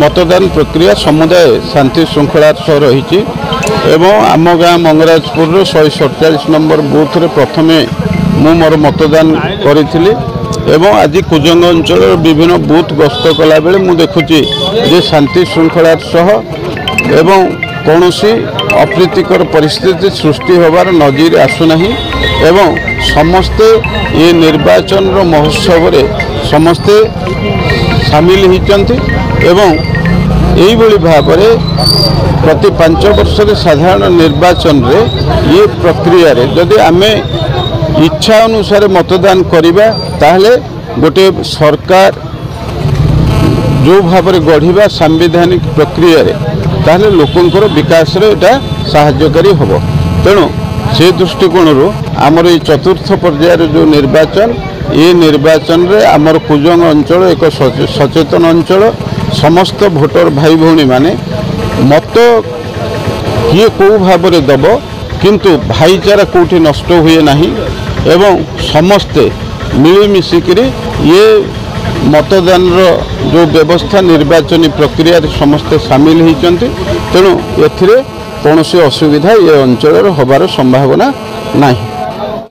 मतदान प्रक्रिया समुदाय शांति श्रृंखला सह रही आम गाँ मंगराजपुर 147 नंबर बूथ रे प्रथमे मु मोर मतदान करी एवं आज कुजंग अंचल विभिन्न बूथ गस्त कला बेले मु देखुची जे शांति श्रृंखला सह एवं कौन अप्रीतिकर परिस्थिति सृष्टि होबार नजीर आसुना एवं समस्ते ये निर्वाचन महोत्सव रे समस्ते सामिल होती एवं यही भाव प्रति 5 वर्ष साधारण निर्वाचन रे ये प्रक्रिया रे जदि आमे इच्छा अनुसार मतदान करिबा ताहले गोटे सरकार जो भाव में गढ़ा सांविधानिक प्रक्रिया रे ताहले लोकंकर विकास रे एटा सहायकारी होबो। तेणु से दृष्टिकोण आमर ये चतुर्थ पर्यायर जो निर्वाचन ये निर्वाचन रे आमर कुजंग अंचल एक सचेतन अंचल समस्त भोटर भाई भौणी माने मत किए कौ भाव में दब किंतु भाईचारा कौटी नष्ट हुए नहीं एवं समस्ते मिलमिशिक ये मतदान जो व्यवस्था निर्वाचन प्रक्रिया समस्ते सामिल होती तेणु ए कौन असुविधा ये अंचल होबार संभावना नहीं।